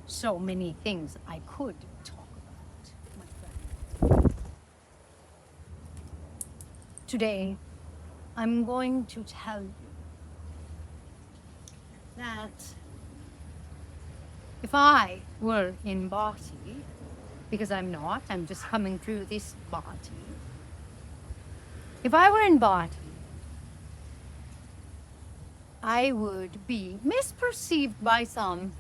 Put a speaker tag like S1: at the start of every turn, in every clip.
S1: so many things I could talk about, my friend. Today, I'm going to tell you that if I were in body, because I'm not, I'm just coming through this body. If I were in body, I would be misperceived by some,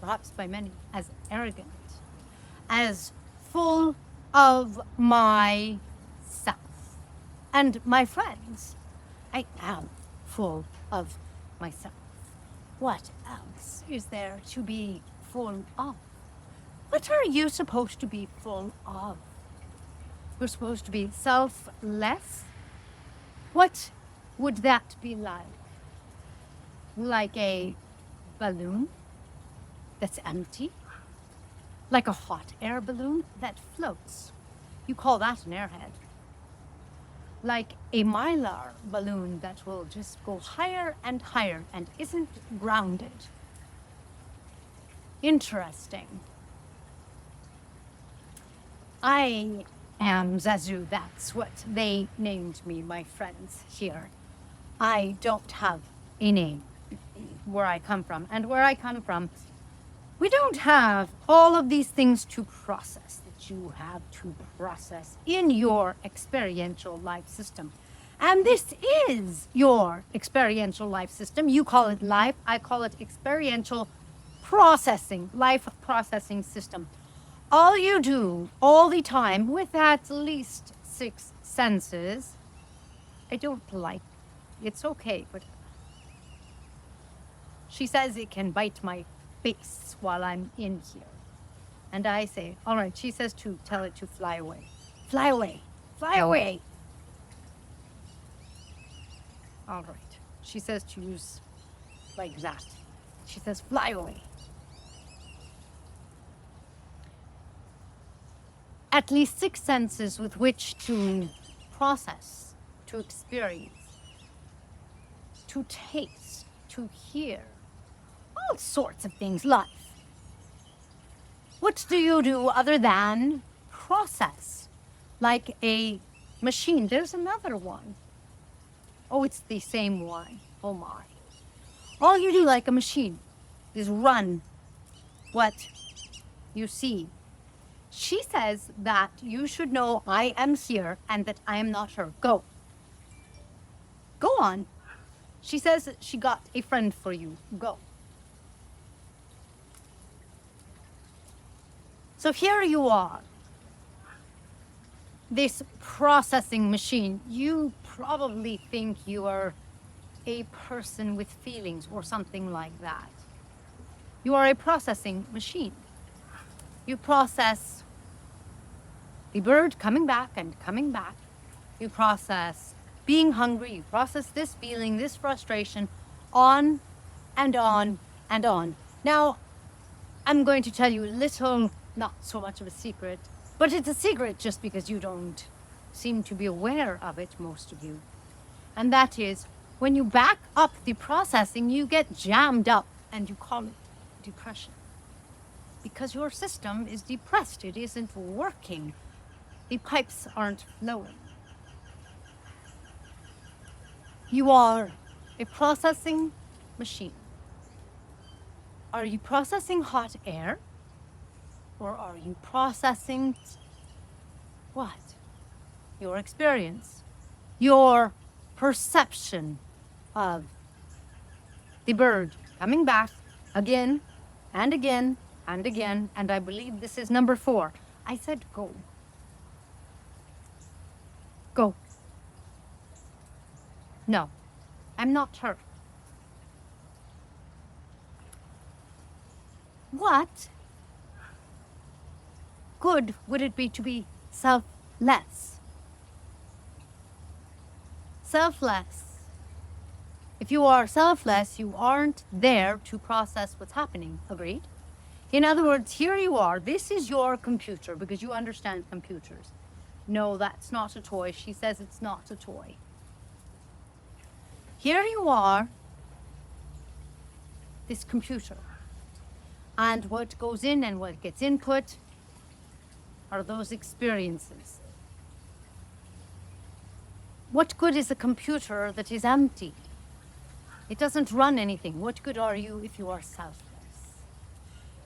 S1: perhaps by many, as arrogant, as full of myself. And my friends, I am full of myself. What else is there to be full of? What are you supposed to be full of? We're supposed to be selfless. What would that be like? Like a balloon that's empty? Like a hot air balloon that floats? You call that an airhead. Like a mylar balloon that will just go higher and higher and isn't grounded. Interesting. I am Zazoo. That's what they named me, my friends here. I don't have a name where I come from. And where I come from, we don't have all of these things to process that you have to process in your experiential life system. And this is your experiential life system. You call it life. I call it experiential processing, life processing system. All you do all the time with at least 6 senses, I don't like. It's okay, but she says it can bite my face while I'm in here. And I say, all right, she says to tell it to fly away. Fly away, fly away. All right. She says to use like that. She says, fly away. At least 6 senses with which to process, to experience, to taste, to hear, all sorts of things, life. What do you do other than process? Like a machine. There's another one. Oh, it's the same one. Oh my. All you do like a machine is run what you see. She says that you should know I am here and that I am not her. Go. Go on. She says she got a friend for you. Go. So here you are. This processing machine. You probably think you are a person with feelings or something like that. You are a processing machine. You process the bird coming back and coming back. You process being hungry. You process this feeling, this frustration, on and on and on. Now, I'm going to tell you a little, not so much of a secret, but it's a secret just because you don't seem to be aware of it, most of you. And that is, when you back up the processing, you get jammed up and you call it depression. Because your system is depressed. It isn't working. The pipes aren't flowing. You are a processing machine. Are you processing hot air? Or are you processing what? Your experience. Your perception of the bird coming back again and again and again, and I believe this is number 4. I said go. Go. No, I'm not her. What good would it be to be selfless? Selfless. If you are selfless, you aren't there to process what's happening. Agreed? In other words, here you are. This is your computer because you understand computers. No, that's not a toy. She says it's not a toy. Here you are, this computer. And what goes in and what gets input are those experiences. What good is a computer that is empty? It doesn't run anything. What good are you if you are selfless?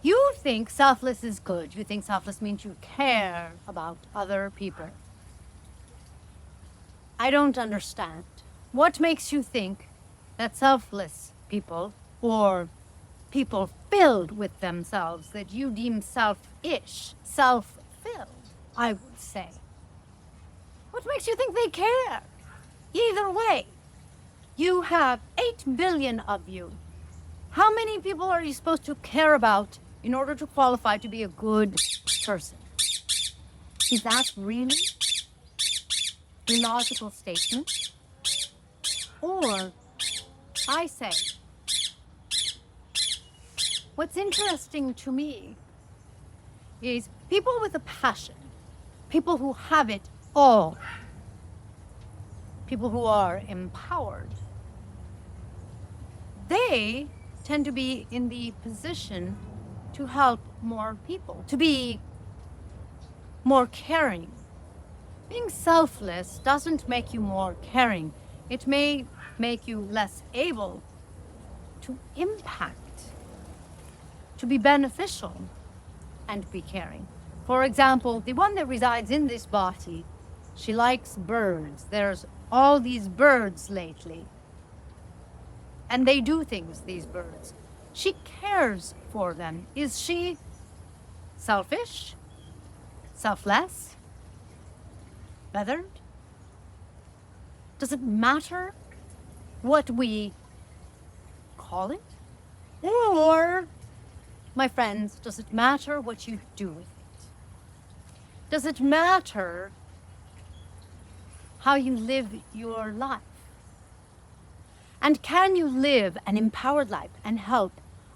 S1: You think selfless is good. You think selfless means you care about other people. I don't understand. What makes you think that selfless people, or people filled with themselves, that you deem selfish, self-filled, I would say? What makes you think they care? Either way, you have 8 billion of you. How many people are you supposed to care about in order to qualify to be a good person? Is that really a logical statement? Or, I say, what's interesting to me is people with a passion, people who have it all, people who are empowered, they tend to be in the position to help more people, to be more caring. Being selfless doesn't make you more caring. It may make you less able to impact, to be beneficial and be caring. For example, the one that resides in this body, she likes birds. There's all these birds lately. And they do things, these birds. She cares for them. Is she selfish? Selfless? Feathered? Does it matter what we call it? Or, my friends, does it matter what you do with it? Does it matter how you live your life? And can you live an empowered life and help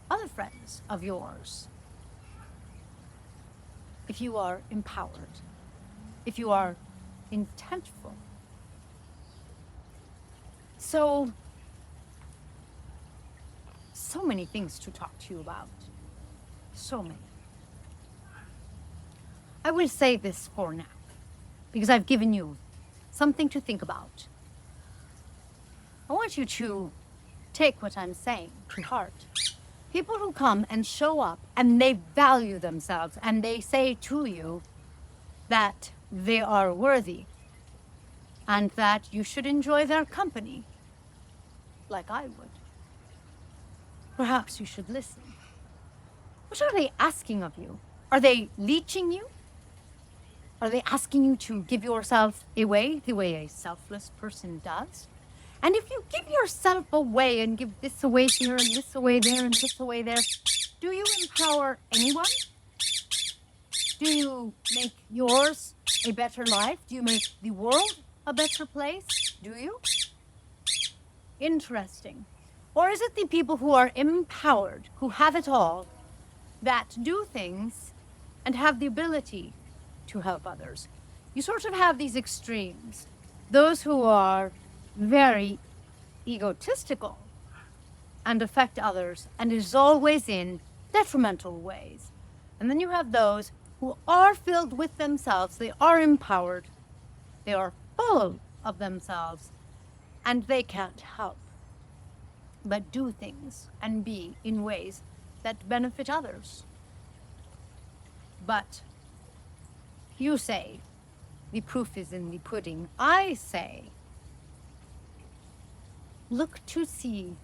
S1: other friends of yours? If you are empowered, if you are intentful. So many things to talk to you about. So many. I will say this for now, because I've given you something to think about. I want you to take what I'm saying to heart. People who come and show up and they value themselves and they say to you that they are worthy and that you should enjoy their company, like I would. Perhaps you should listen. What are they asking of you? Are they leeching you? Are they asking you to give yourself away the way a selfless person does? And if you give yourself away and give this away here and this away there and this away there, do you empower anyone? Do you make yours a better life? Do you make the world a better place? Do you? Interesting. Or is it the people who are empowered, who have it all, that do things and have the ability to help others? You sort of have these extremes. Those who are very egotistical and affect others and is always in detrimental ways. And then you have those who are filled with themselves, they are empowered, they are full of themselves, and they can't help but do things and be in ways that benefit others. But you say the proof is in the pudding. I say look to see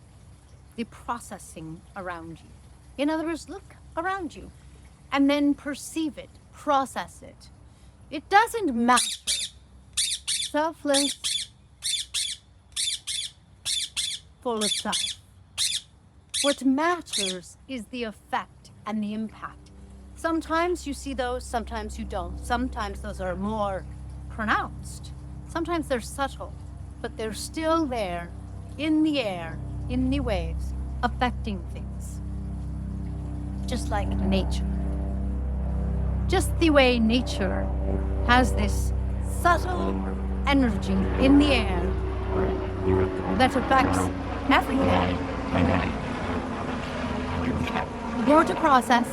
S1: the processing around you. In other words, look around you and then perceive it, process it. It doesn't matter. Selfless, full of self. What matters is the effect and the impact. Sometimes you see those, sometimes you don't. Sometimes those are more pronounced. Sometimes they're subtle, but they're still there, in the air, in the waves, affecting things. Just like nature. Just the way nature has this subtle energy in the air that affects everything. more to process.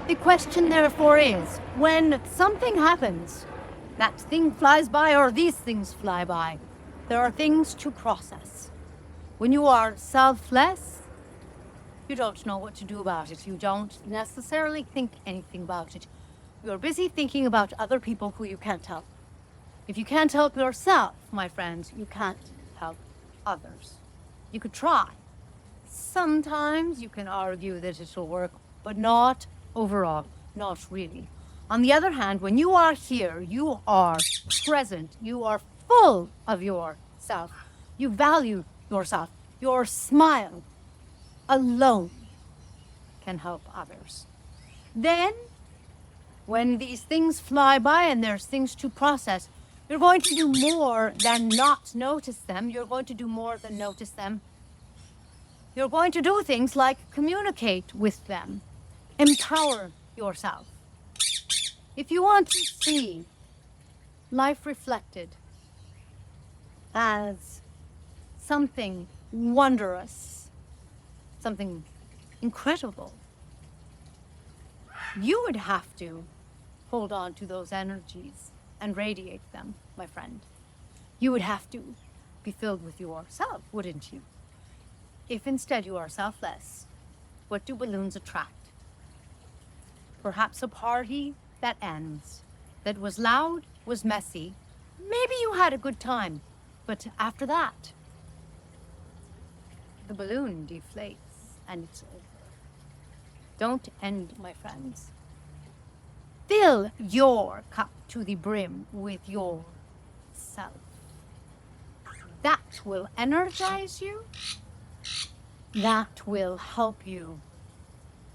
S1: The question, therefore, is, when something happens, that thing flies by or these things fly by, there are things to process. When you are selfless, you don't know what to do about it. You don't necessarily think anything about it. You're busy thinking about other people who you can't help. If you can't help yourself, my friends, you can't help others. You could try. Sometimes you can argue that it'll work, but not overall, not really. On the other hand, when you are here, you are present, you are full of yourself. You value yourself. Your smile alone can help others. Then, when these things fly by and there's things to process, you're going to do more than not notice them. You're going to do more than notice them. You're going to do things like communicate with them, empower yourself. If you want to see life reflected as something wondrous, something incredible, you would have to hold on to those energies and radiate them, my friend. You would have to be filled with yourself, wouldn't you? If instead you are selfless, what do balloons attract? Perhaps a party that ends, that was loud, was messy. Maybe you had a good time, but after that, the balloon deflates and it's over. Don't end, my friends. Fill your cup to the brim with yourself. That will energize you. That will help you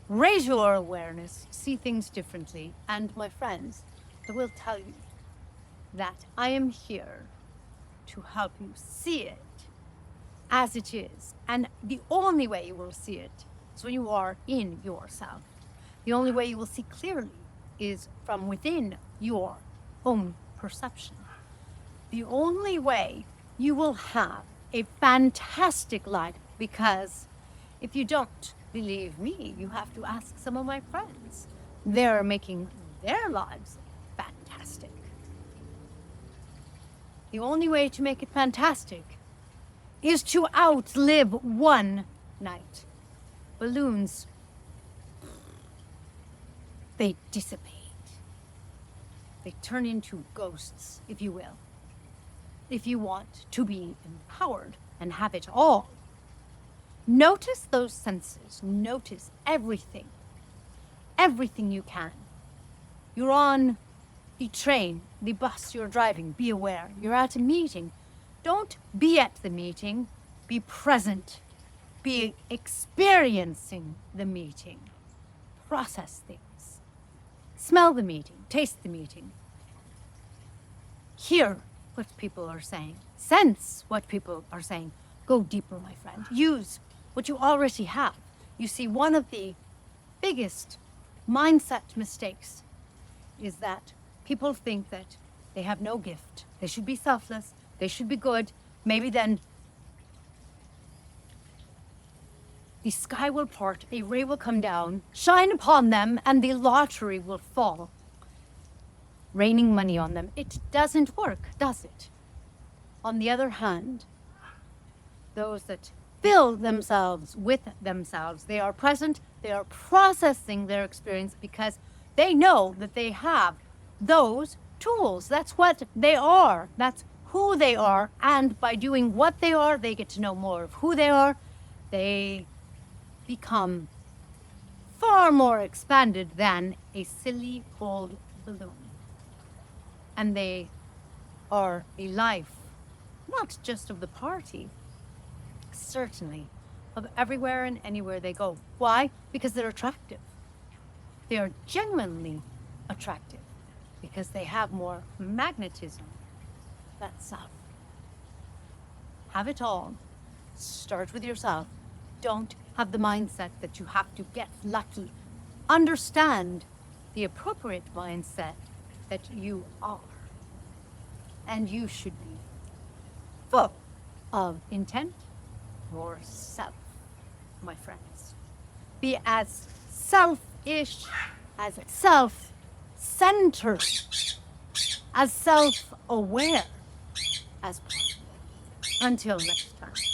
S1: raise your awareness, see things differently. And my friends, I will tell you that I am here to help you see it as it is. And the only way you will see it is when you are in yourself. The only way you will see clearly is from within your own perception. The only way you will have a fantastic life, because if you don't believe me, you have to ask some of my friends. They're making their lives fantastic. The only way to make it fantastic is to outlive one night. Balloons, they dissipate. They turn into ghosts, if you will. If you want to be empowered and have it all, notice those senses. Notice everything. Everything you can. You're on the train, the bus you're driving. Be aware. You're at a meeting. Don't be at the meeting. Be present. Be experiencing the meeting. Process things. Smell the meeting. Taste the meeting. Hear what people are saying. Sense what people are saying. Go deeper, my friend. Use what you already have. You see, one of the biggest mindset mistakes is that people think that they have no gift. They should be selfless. They should be good. Maybe then the sky will part, a ray will come down, shine upon them, and the lottery will fall, raining money on them. It doesn't work, does it? On the other hand, those that fill themselves with themselves, they are present, they are processing their experience because they know that they have those tools. That's what they are. That's who they are. And by doing what they are, they get to know more of who they are. They become far more expanded than a silly old balloon. And they are a life, not just of the party, certainly of everywhere and anywhere they go. Why? Because they're attractive. They are genuinely attractive because they have more magnetism. That's self. Have it all. Start with yourself. Don't have the mindset that you have to get lucky. Understand the appropriate mindset that you are. And you should be full of intent yourself, my friends. be as selfish, as self-centered, as self-aware as possible. Until next time.